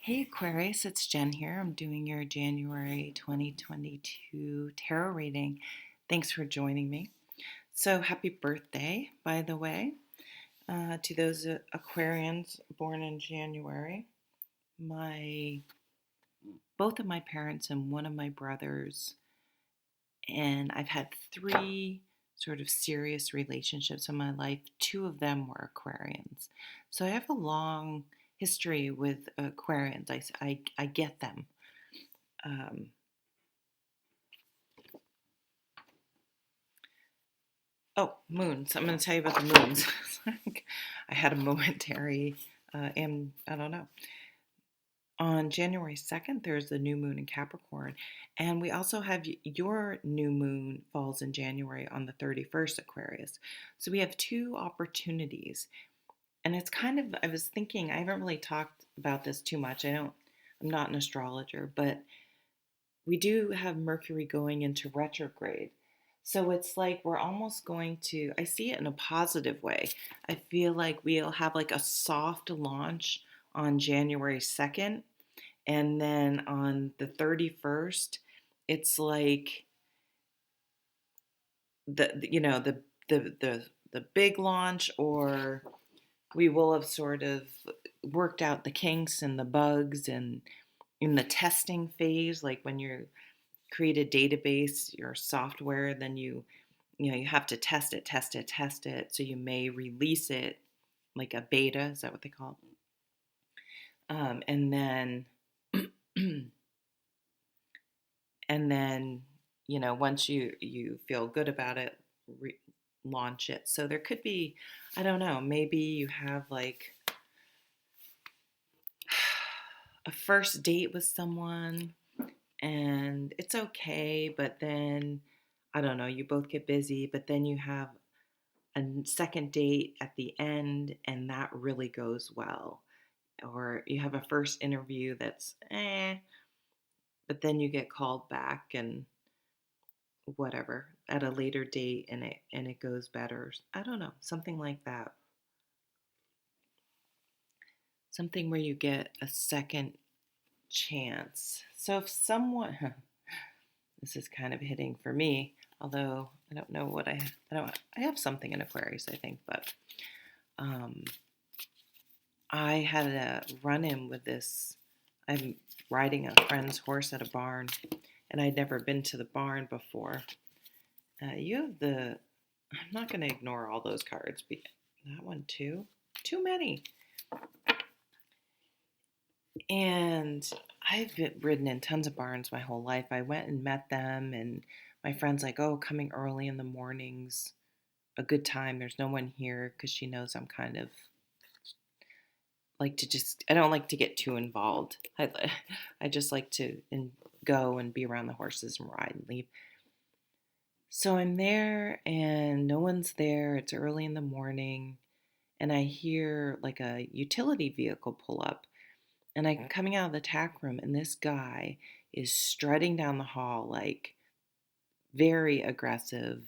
Hey Aquarius, it's Jen here. I'm doing your January 2022 tarot reading. Thanks for joining me. So, happy birthday, by the way, to those Aquarians born in January. Both of my parents and one of my brothers, and I've had three sort of serious relationships in my life. Two of them were Aquarians. So, I have a long history with Aquarians. I get them. Um, Oh, moons. I'm going to tell you about the moons. I had a momentary, I don't know. On January 2nd, there's the new moon in Capricorn. And we also have your new moon falls in January on the 31st, Aquarius. So we have two opportunities. And it's kind of, I was thinking, I haven't really talked about this too much. I'm not an astrologer, but we do have Mercury going into retrograde. So it's like we're almost going to, I see it in a positive way. I feel like we'll have like a soft launch on January 2nd. And then on the 31st, it's like the big launch, or we will have sort of worked out the kinks and the bugs and in the testing phase, like when you create a database, your software, then you have to test it. So you may release it like a beta, is that what they call it? And then, and then, once you feel good about it, launch it. So there could be, I don't know, maybe you have like a first date with someone and it's okay, but then I don't know, you both get busy, but then you have a second date at the end and that really goes well. Or you have a first interview that's but then you get called back and whatever at a later date and it goes better. I don't know, something like that. Something where you get a second chance. So if someone this is kind of hitting for me, although I don't know what I have something in Aquarius, I think, but um I had a run-in with this. I'm riding a friend's horse at a barn, and I'd never been to the barn before. You have the. I'm not going to ignore all those cards. That one too. Too many. And I've ridden in tons of barns my whole life. I went and met them, and my friend's like, "Oh, coming early in the mornings, a good time. There's no one here," because she knows I'm kind of like to just, I don't like to get too involved. I just like to go and be around the horses and ride and leave. So I'm there and no one's there. It's early in the morning and I hear like a utility vehicle pull up and I'm coming out of the tack room and this guy is strutting down the hall like very aggressive,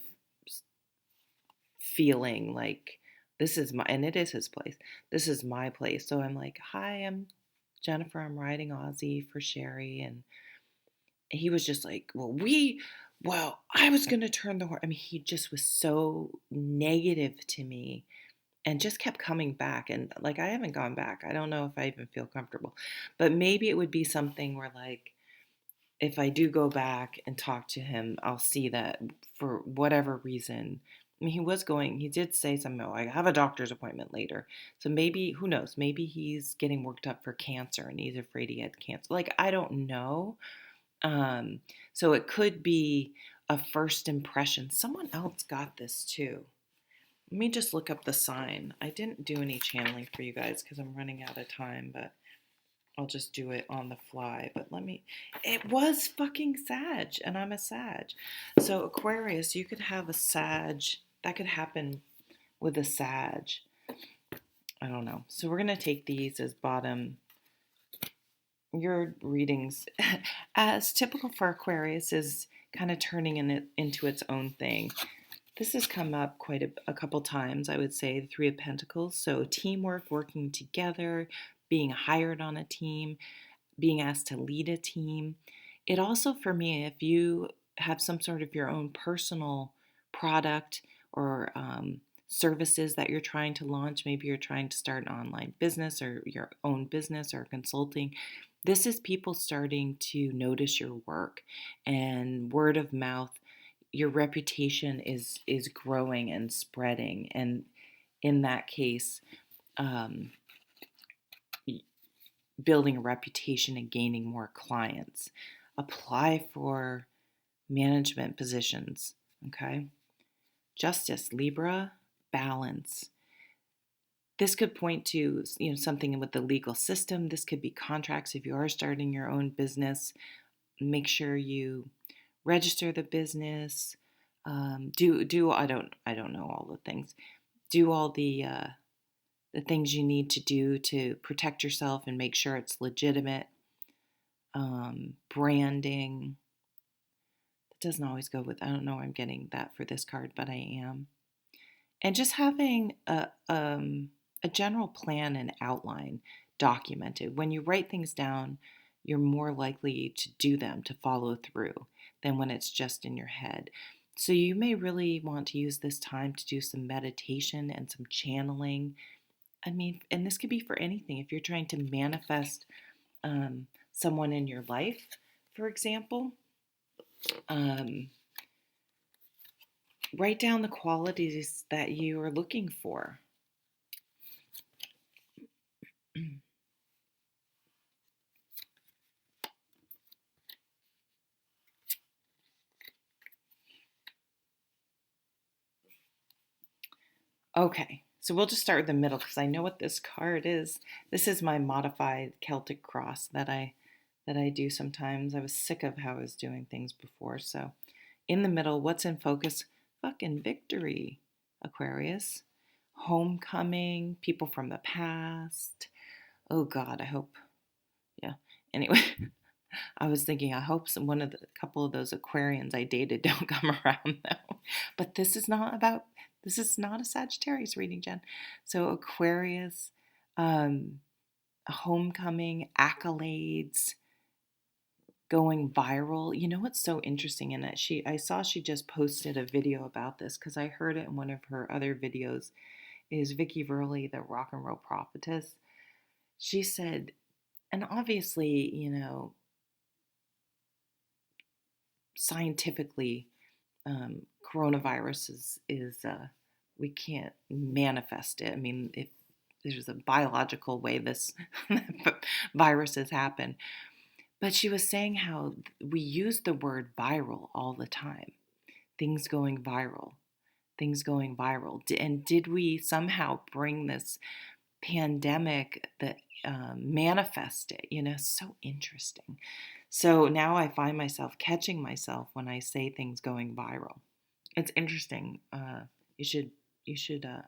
feeling like this is my, and it is his place. This is my place. So I'm like, "Hi, I'm Jennifer. I'm riding Aussie for Sherry." And he was just like, well, I was going to turn the horse. I mean, he just was so negative to me and just kept coming back. And like, I haven't gone back. I don't know if I even feel comfortable, but maybe it would be something where like, if I do go back and talk to him, I'll see that for whatever reason. I mean, he did say something, "Oh, I have a doctor's appointment later." So maybe, who knows, maybe he's getting worked up for cancer and he's afraid he had cancer. Like, I don't know. Um, so it could be a first impression. Someone else got this too. Let me just look up the sign. I didn't do any channeling for you guys because I'm running out of time, but I'll just do it on the fly. But it was fucking Sag, and I'm a Sag. So Aquarius, you could have a Sag. That could happen with a Sag. I don't know. So we're going to take these as bottom. Your readings, as typical for Aquarius, is kind of turning into its own thing. this has come up quite a couple times, I would say, the Three of Pentacles. So teamwork, working together, being hired on a team, being asked to lead a team. It also, for me, if you have some sort of your own personal product or services that you're trying to launch, maybe you're trying to start an online business or your own business or consulting, this is people starting to notice your work, and word of mouth, your reputation is growing and spreading. And in that case, um, building a reputation and gaining more clients. Apply for management positions, okay? Justice, Libra, balance. This could point to, something with the legal system. This could be contracts if you are starting your own business. Make sure you register the business. Do I don't know all the things. Do all the things you need to do to protect yourself and make sure it's legitimate. Branding. It doesn't always go with, I don't know, I'm getting that for this card, but I am. And just having a general plan and outline documented. When you write things down, you're more likely to do them, to follow through, than when it's just in your head. So you may really want to use this time to do some meditation and some channeling. I mean, and this could be for anything. If you're trying to manifest someone in your life, for example, um, write down the qualities that you are looking for. Okay, so we'll just start with the middle because I know what this card is. This is my modified Celtic cross that I do sometimes. I was sick of how I was doing things before. So in the middle, what's in focus? Fucking victory, Aquarius. Homecoming, people from the past. Oh God, I hope. Yeah. Anyway, I was thinking, I hope one of the couple of those Aquarians I dated don't come around though. But this is not a Sagittarius reading, Jen. So Aquarius, homecoming, accolades, going viral. You know what's so interesting in it? I saw she just posted a video about this because I heard it in one of her other videos. Is Vicky Verley, the rock and roll prophetess? She said, and obviously, scientifically, coronavirus is we can't manifest it. I mean, if there's a biological way this viruses happen. But she was saying how we use the word viral all the time. Things going viral. Things going viral. And did we somehow bring this pandemic that manifest it? So interesting. So now I find myself catching myself when I say things going viral. It's interesting. You should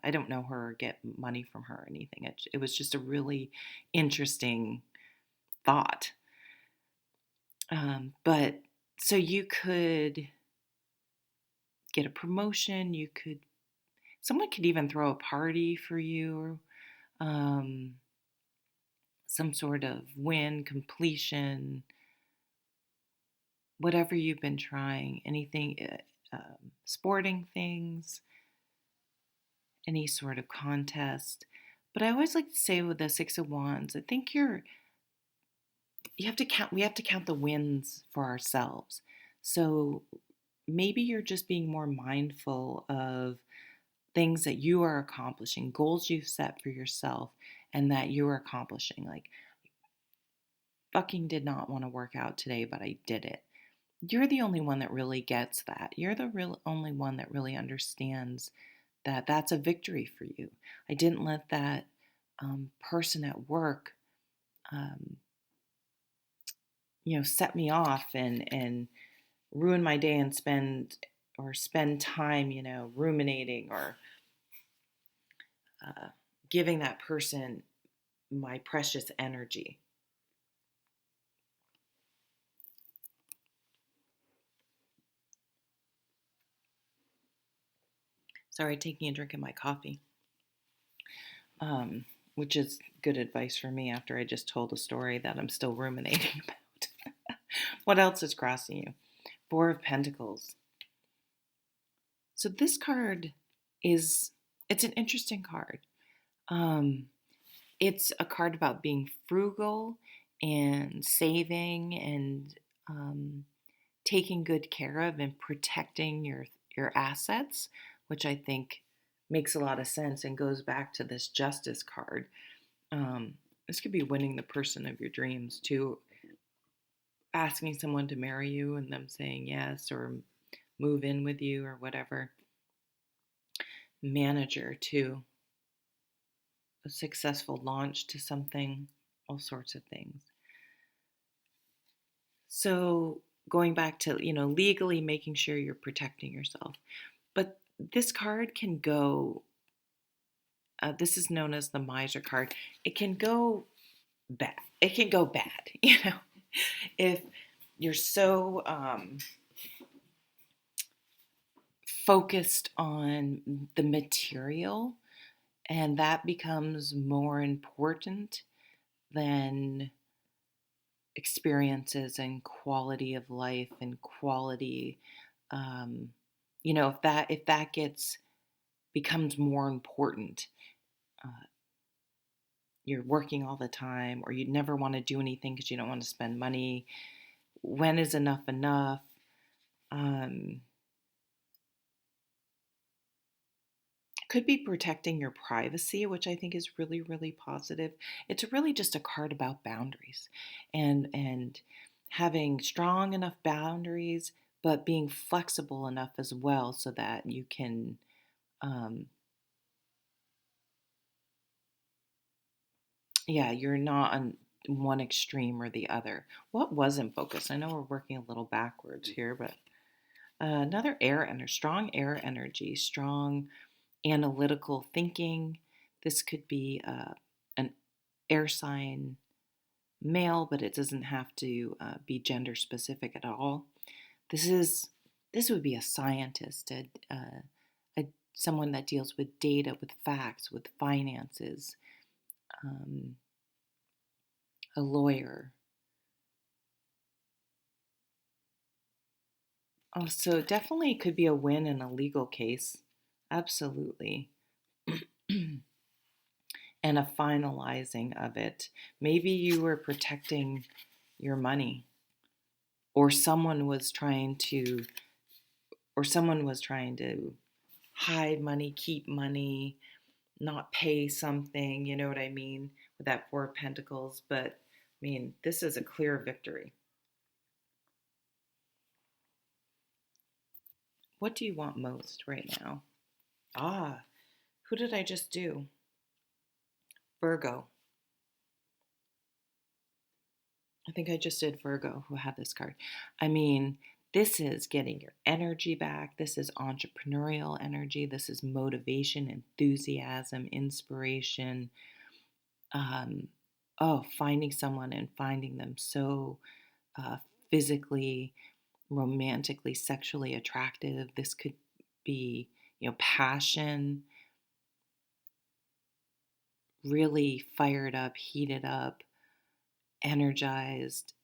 I don't know her or get money from her or anything. It was just a really interesting thought. But so you could get a promotion. Someone could even throw a party for you, some sort of win, completion, whatever you've been trying, anything, sporting things, any sort of contest. But I always like to say with the Six of Wands, I think we have to count the wins for ourselves. So maybe you're just being more mindful of things that you are accomplishing, goals you've set for yourself and that you're accomplishing. Like, fucking did not want to work out today, but I did it. You're the only one that really gets that. You're the real only one that really understands that that's a victory for you. I didn't let that person at work, set me off and ruin my day and spend time, ruminating or giving that person my precious energy. Sorry, taking a drink of my coffee, um, which is good advice for me after I just told a story that I'm still ruminating about. What else is crossing you? Four of Pentacles. So this card it's an interesting card. Um, it's a card about being frugal and saving and taking good care of and protecting your assets, which I think makes a lot of sense and goes back to this Justice card. This could be winning the person of your dreams too, asking someone to marry you and them saying yes or move in with you or whatever. Manager too, a successful launch to something, all sorts of things. So going back to, legally making sure you're protecting yourself. But this card can go, this is known as the miser card. It can go bad. It can go bad, if you're so focused on the material and that becomes more important than experiences and quality of life and quality, if that becomes more important, uh, you're working all the time or you never want to do anything because you don't want to spend money. When is enough? um, could be protecting your privacy, which I think is really, really positive. It's really just a card about boundaries and having strong enough boundaries, but being flexible enough as well so that you can, um, yeah, you're not on one extreme or the other. What was in focus? I know we're working a little backwards here, but another air energy, strong air energy, strong analytical thinking. This could be an air sign male, but it doesn't have to be gender specific at all. This is this would be a scientist, someone that deals with data, with facts, with finances, um, a lawyer. Oh, so definitely could be a win in a legal case. Absolutely. And a finalizing of it. Maybe you were protecting your money or someone was trying to hide money, keep money, not pay something, you know what I mean, with that Four of Pentacles. But I mean, this is a clear victory. What do you want most right now? Ah, who did I just do? Virgo. I think I just did Virgo who had this card. I mean, this is getting your energy back. This is entrepreneurial energy. This is motivation, enthusiasm, inspiration. Um, finding someone and finding them so uh, physically, romantically, sexually attractive. This could be, passion, really fired up, heated up, energized.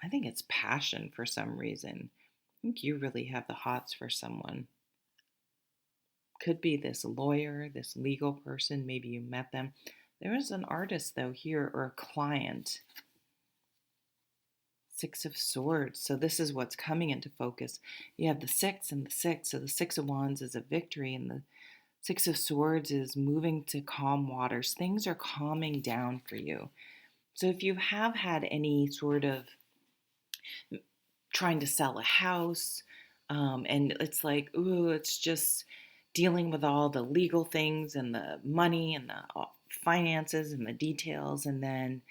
I think it's passion for some reason. I think you really have the hots for someone. Could be this lawyer, this legal person. Maybe you met them. There is an artist, though, here or a client. Six of Swords. So this is what's coming into focus. You have the six and the six. So the Six of Wands is a victory, and the Six of Swords is moving to calm waters. Things are calming down for you. So if you have had any sort of trying to sell a house, and it's like, ooh, it's just dealing with all the legal things and the money and the finances and the details, and then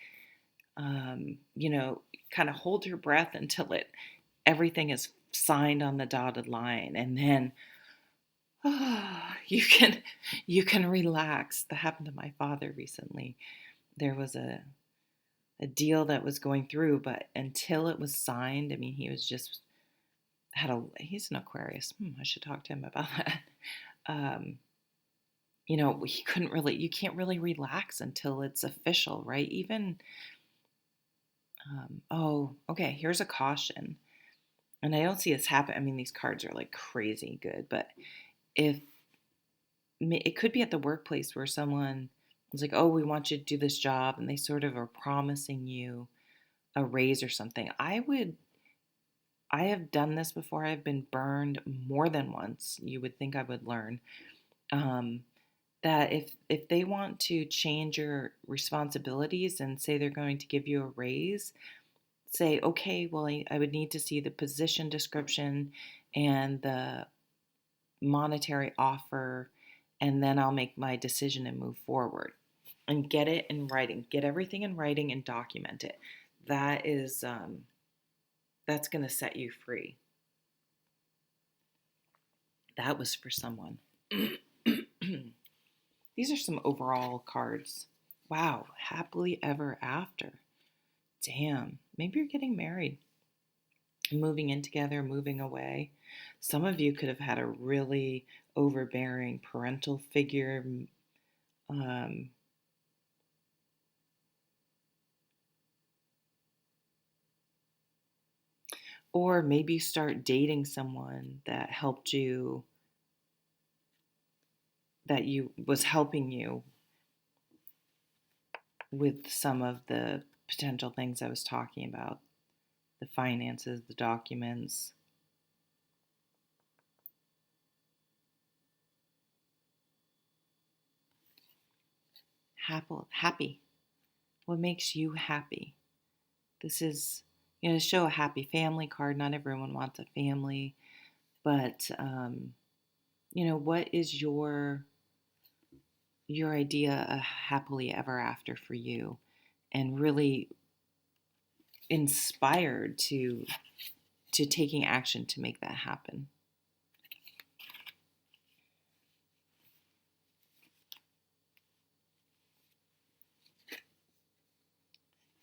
kind of hold your breath until everything is signed on the dotted line, and then you can relax. That happened to my father recently. There was a deal that was going through, but until it was signed, I mean, he was just he's an Aquarius. I should talk to him about that. um, you can't really relax until it's official, right? Even, oh, okay, here's a caution. And I don't see this happen. I mean, these cards are like crazy good, but if it could be at the workplace where someone is like, oh, we want you to do this job, and they sort of are promising you a raise or something. I have done this before. I've been burned more than once. You would think I would learn. Um, that if they want to change your responsibilities and say they're going to give you a raise, say, okay, well, I would need to see the position description and the monetary offer, and then I'll make my decision and move forward. And get it in writing. Get everything in writing and document it. That is that's going to set you free. That was for someone. These are some overall cards. Wow, happily ever after. Damn, maybe you're getting married, moving in together, moving away. Some of you could have had a really overbearing parental figure. Um, or maybe start dating someone that helped you, that you was helping you with some of the potential things I was talking about, the finances, the documents. Happy. What makes you happy? This is, to show a happy family card. Not everyone wants a family, but what is your idea of happily ever after for you, and really inspired to taking action to make that happen.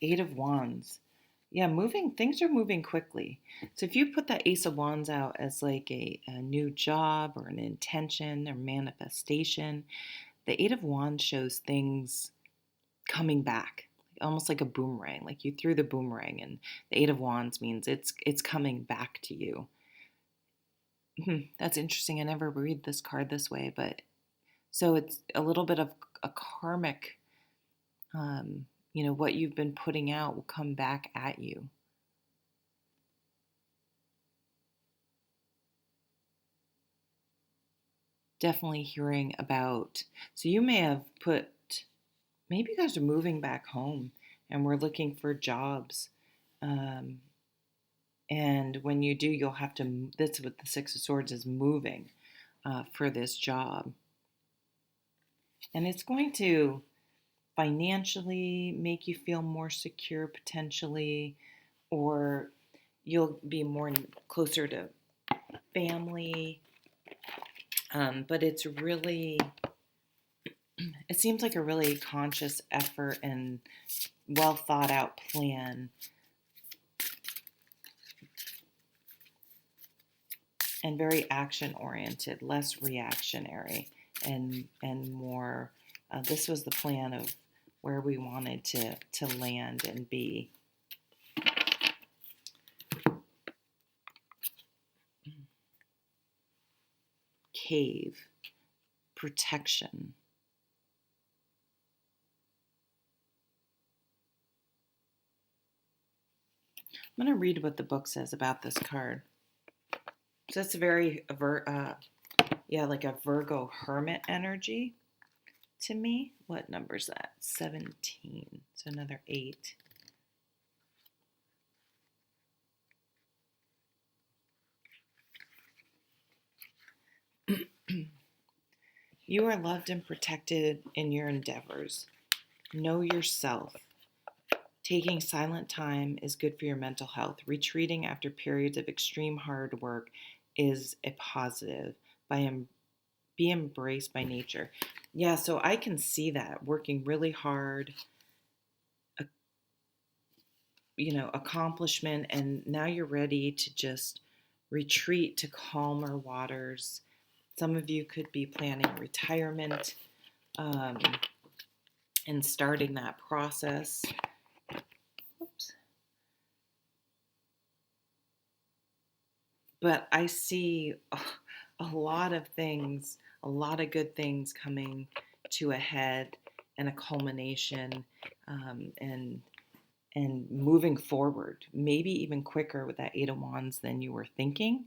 Eight of Wands. Yeah, things are moving quickly. So if you put that Ace of Wands out as like a new job or an intention or manifestation, the Eight of Wands shows things coming back, almost like a boomerang. Like you threw the boomerang, and the Eight of Wands means it's coming back to you. That's interesting. I never read this card this way, but so it's a little bit of a karmic, what you've been putting out will come back at you. Definitely hearing about, so you may have maybe you guys are moving back home and we're looking for jobs. Um, and when you do, you'll have to, that's what the Six of Swords is, moving for this job. And it's going to financially make you feel more secure potentially, or you'll be more closer to family. But it's really, it seems like a really conscious effort and well thought out plan, and very action oriented, less reactionary, and more. This was the plan of where we wanted to land and be. Cave, protection. I'm going to read what the book says about this card. So it's very, like a Virgo hermit energy to me. What number is that? 17. So another 8. You are loved and protected in your endeavors. Know yourself. Taking silent time is good for your mental health. Retreating after periods of extreme hard work is a positive. Be embraced by nature. Yeah, so I can see that, working really hard, accomplishment, and now you're ready to just retreat to calmer waters Some of you could be planning retirement um, and starting that process. Oops. But I see a lot of things, a lot of good things coming to a head and a culmination, and moving forward, maybe even quicker with that Eight of Wands than you were thinking.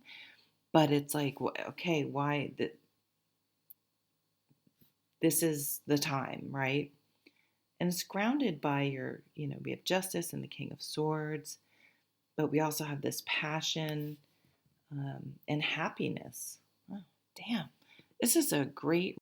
But it's like, okay, why? This is the time, right? And it's grounded by we have Justice and the King of Swords, but we also have this passion and happiness. Oh, damn. This is a great